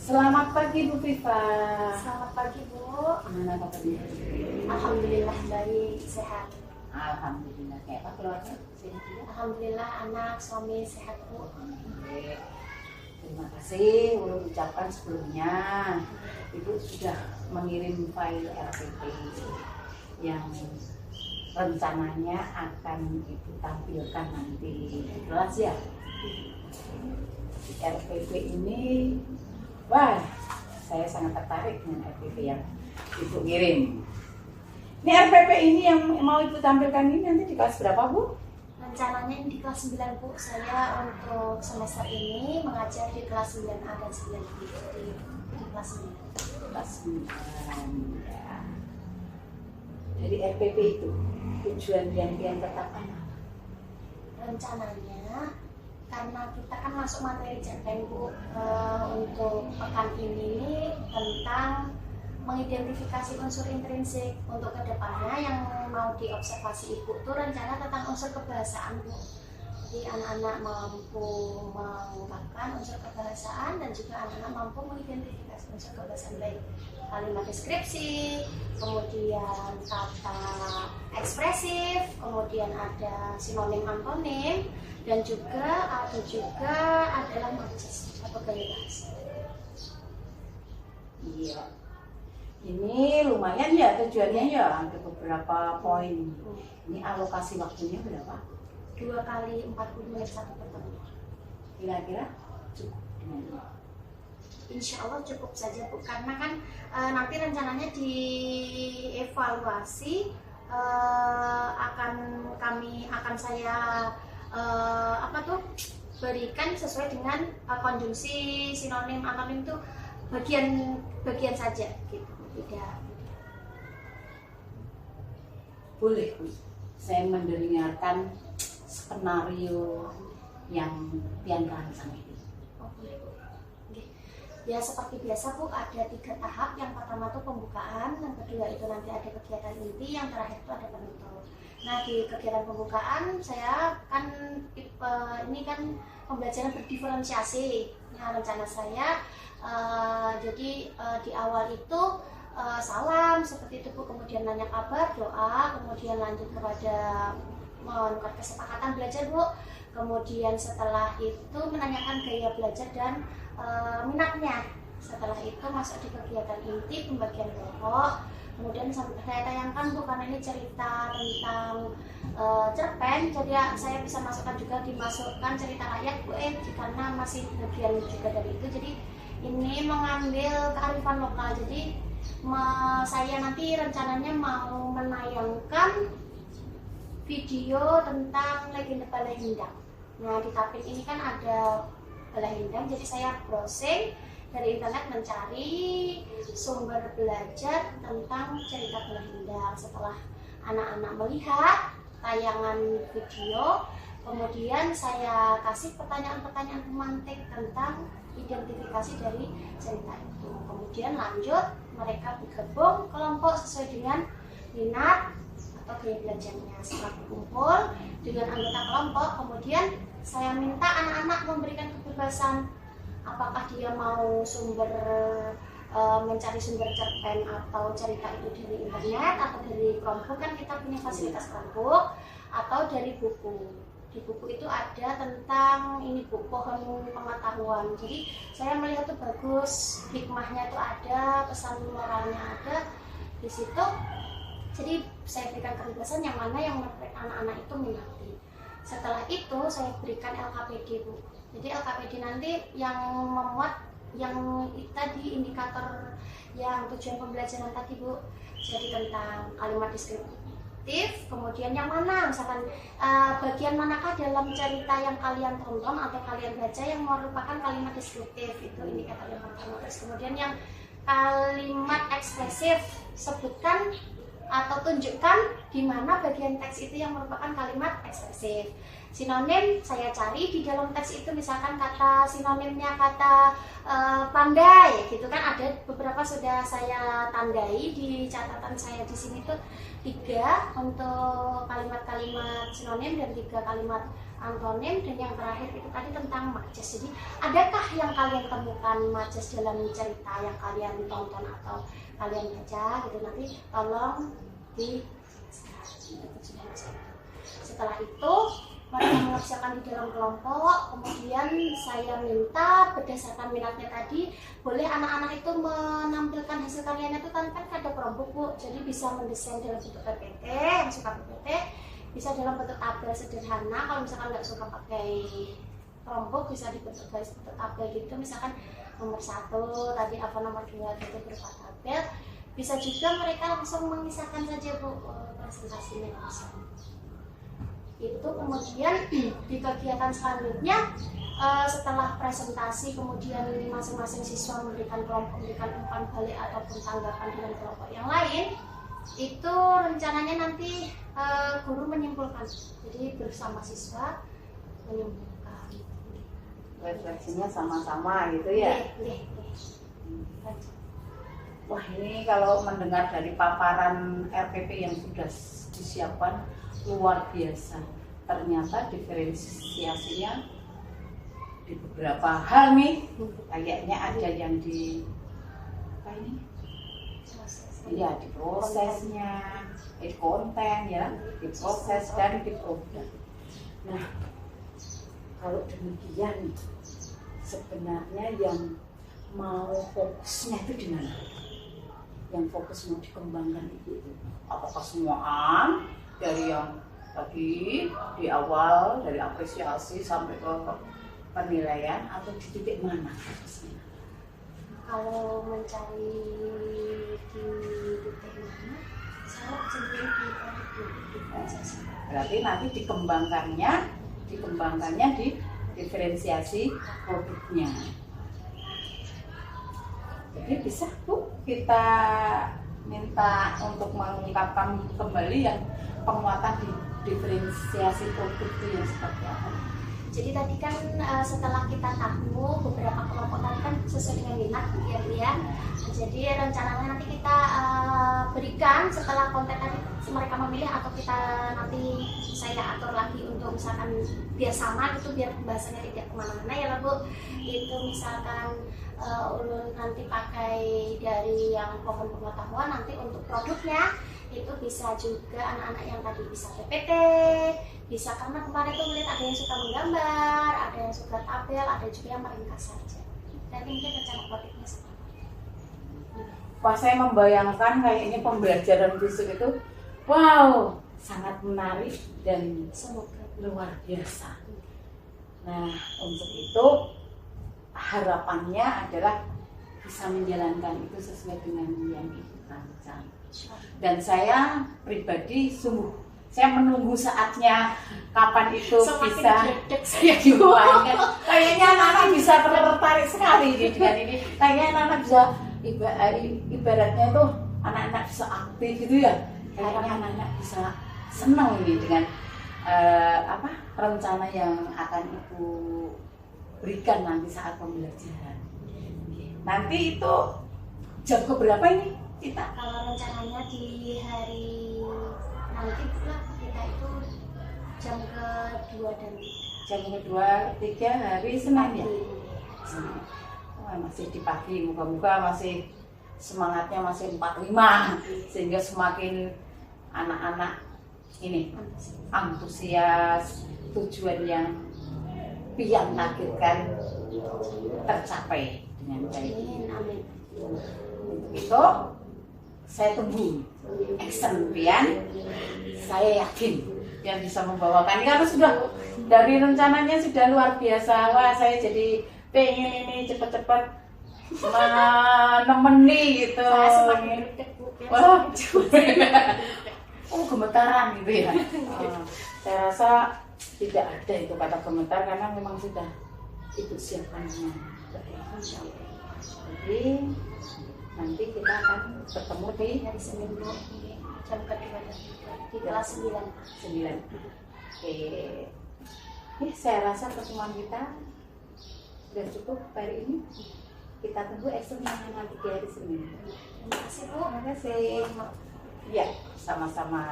Selamat pagi Bu Viva. Selamat pagi Bu. Gimana kabarnya? Alhamdulillah baik, sehat. Alhamdulillah. Kayak apa keluarga? Sehat juga? Alhamdulillah anak, suami sehat Bu. Oke. Terima kasih ulun ucapkan sebelumnya. Ibu sudah mengirim file RPP yang rencananya akan Ibu tampilkan nanti di kelas ya. RPP ini, wah, saya sangat tertarik dengan RPP yang Ibu kirim. Ini RPP ini yang mau Ibu tampilkan ini nanti di kelas berapa Bu? Rencananya ini di kelas 9 Bu. Saya untuk semester ini mengajar di kelas 9A dan 9B. Jadi di kelas 9. Kelas 9 ya. Jadi RPP itu tujuan yang tetapkan apa? Rencananya karena kita kan masuk materi cerpen Bu, untuk pekan ini tentang mengidentifikasi unsur intrinsik. Untuk kedepannya yang mau diobservasi Ibu tuh rencana tentang unsur kebahasaan Bu. Jadi anak-anak mampu mengungkapkan unsur kebahasaan dan juga anak-anak mampu mengidentifikasi unsur kebahasaan, baik kalimat deskripsi, kemudian kata ekspresif, kemudian ada sinonim antonim, dan juga adalah majas atau gaya bahasa. Iya. Ini lumayan ya tujuannya ya, ada beberapa poin. Ini alokasi waktunya berapa? 2 kali 40 menit satu pertemuan. Kira-kira cukup dengan ini? Insya Allah cukup saja Bu, karena kan nanti rencananya dievaluasi, akan saya berikan sesuai dengan konjungsi sinonim antonim itu bagian saja gitu, tidak. Boleh Bu, saya mendengarkan skenario yang pian rancang ini. Oh, boleh Bu. Oke. Ya seperti biasa Bu, ada 3 tahap. Yang pertama itu pembukaan, yang kedua itu nanti ada kegiatan inti, yang terakhir itu ada penutup. Nah di kegiatan pembukaan saya kan ini kan pembelajaran berdiferensiasi. Nah rencana saya di awal itu salam seperti itu Bu, kemudian nanya kabar, doa, kemudian lanjut kepada menukar kesepakatan belajar Bu, kemudian setelah itu menanyakan gaya belajar dan minatnya. Setelah itu masuk di kegiatan inti, pembagian kelompok, kemudian saya tayangkan Bu, karena ini cerita tentang cerpen, jadi ya, saya bisa masukkan juga, dimasukkan cerita rakyat Bu, karena masih bagian juga dari itu. Jadi ini mengambil kearifan lokal. Jadi saya nanti rencananya mau menayangkan video tentang legenda Balahindang. Nah di Tapin ini kan ada Balahindang, jadi saya browsing dari internet mencari sumber belajar tentang cerita Balahindang. Setelah anak-anak melihat tayangan video, kemudian saya kasih pertanyaan-pertanyaan pemantik tentang identifikasi dari cerita itu. Kemudian lanjut mereka bergabung kelompok sesuai dengan minat atau gaya belajarnya. Setelah berkumpul dengan anggota kelompok, kemudian saya minta anak-anak memberikan kebebasan, apakah dia mau mencari sumber cerpen atau cerita itu dari internet atau dari Chromebook, kan kita punya fasilitas Chromebook, atau dari buku. Di buku itu ada tentang ini Bu, pohon pengetahuan. Jadi saya melihat itu bagus, hikmahnya itu ada, pesan moralnya ada di situ. Jadi saya berikan kebebasan yang mana yang anak-anak itu minati. Setelah itu saya berikan LKPD Bu. Jadi LKPD nanti yang memuat yang tadi indikator yang tujuan pembelajaran tadi Bu. Jadi tentang kalimat deskriptif, kemudian yang mana misalkan bagian manakah dalam cerita yang kalian tonton atau kalian baca yang merupakan kalimat deskriptif, itu indikator yang pertama. Terus kemudian yang kalimat ekspresif, sebutkan atau tunjukkan di mana bagian teks itu yang merupakan kalimat ekspresif. Sinonim saya cari di dalam teks itu, misalkan kata sinonimnya kata pandai gitu kan, ada beberapa sudah saya tandai di catatan saya di sini tuh 3 untuk kalimat-kalimat sinonim dan 3 kalimat antonim, dan yang terakhir itu tadi tentang majas. Jadi adakah yang kalian temukan majas dalam cerita yang kalian tonton atau kalian baca gitu, nanti tolong di setelah itu mereka mengerjakan di dalam kelompok. Kemudian saya minta berdasarkan minatnya tadi, boleh anak-anak itu menampilkan hasil karyanya itu kan ada kelompok Bu, jadi bisa mendesain dalam bentuk PPT, yang suka PPT bisa dalam bentuk tabel sederhana. Kalau misalkan nggak suka pakai kelompok bisa dibentuk garis bentuk tabel gitu, misalkan nomor 1 tadi apa, nomor 2 gitu berupa tabel. Bisa juga mereka langsung mengisahkan saja Bu presentasinya langsung. Itu kemudian di kegiatan selanjutnya setelah presentasi, kemudian masing-masing siswa memberikan umpan balik ataupun tanggapan dengan kelompok yang lain, itu rencananya nanti guru menyimpulkan, jadi bersama siswa menyimpulkan. Refleksinya sama-sama gitu ya. Wah, ini kalau mendengar dari paparan RPP yang sudah disiapkan luar biasa. Ternyata diferensiasinya di beberapa hal nih, kayaknya ada yang di apa ini? Iya, di prosesnya, di konten ya, di proses dan di produk. Nah, kalau demikian sebenarnya yang mau fokusnya itu di mana? Yang fokus mau dikembangkan itu apakah semuaan dari yang tadi di awal, dari apresiasi sampai ke penilaian, atau di titik mana? Kalau mencari di titik mana, saya cenderung di diferensiasi. Berarti nanti dikembangkannya di diferensiasi produknya. Jadi bisa Bu kita minta untuk mengungkapkan kembali yang penguatan di diferensiasi produk itu yang seperti apa? Jadi tadi kan setelah kita tahu beberapa kelompok tadi kan sesuai dengan minat ya. Jadi rencananya nanti kita berikan setelah konten tadi mereka memilih, atau kita nanti saya atur lagi untuk misalkan biar sama gitu, biar bahasanya tidak kemana-mana ya lah Bu. Itu misalkan ulun nanti pakai dari yang pohon pengetahuan, nanti untuk produknya itu bisa juga anak-anak yang tadi bisa PPT, bisa, karena kemarin itu melihat ada yang suka menggambar, ada yang suka tabel, ada juga yang meringkas saja. Dan mungkin rencana produknya seperti itu. Wah, saya membayangkan kayaknya pembelajaran fisik itu wow, sangat menarik dan Semoga luar biasa. Nah, untuk itu harapannya adalah bisa menjalankan itu sesuai dengan yang Ibu rancang. Dan saya pribadi saya menunggu saatnya kapan itu bisa dimainkan. Kayaknya anak-anak bisa tertarik sekali dengan ini. Kayaknya anak-anak bisa ibaratnya itu anak-anak bisa aktif gitu ya. Kayaknya anak-anak bisa senang ini dengan rencana yang akan Ibu berikan nanti saat pembelajaran. Nanti itu jam keberapa ini kita? Kalau rencananya di hari nanti pula kita itu jam kedua dan Jam kedua, 3 hari Senin ya? Wah, masih di pagi, moga-moga masih semangatnya masih 45, sehingga semakin anak-anak ini antusias, tujuan yang pian targetkan tercapai dengan baik. amin. Untuk itu saya tunggu action pian. Saya yakin yang bisa membawakan ini karena sudah dari rencananya sudah luar biasa. Wah, saya jadi pengen ini cepet-cepet menemani gitu. Saya semakin Wah, gemetaran gitu ya. Saya rasa tidak ada itu kata gemetar karena memang sudah Ibu siapkannya. Jadi nanti kita akan ketemu di hari Senin jam kedua dan di kelas 9. Oke. Saya rasa pertemuan kita sudah cukup hari ini. Kita tunggu actionnya nanti di hari Senin. Terima kasih Bu. Terima kasih. Ya, sama-sama.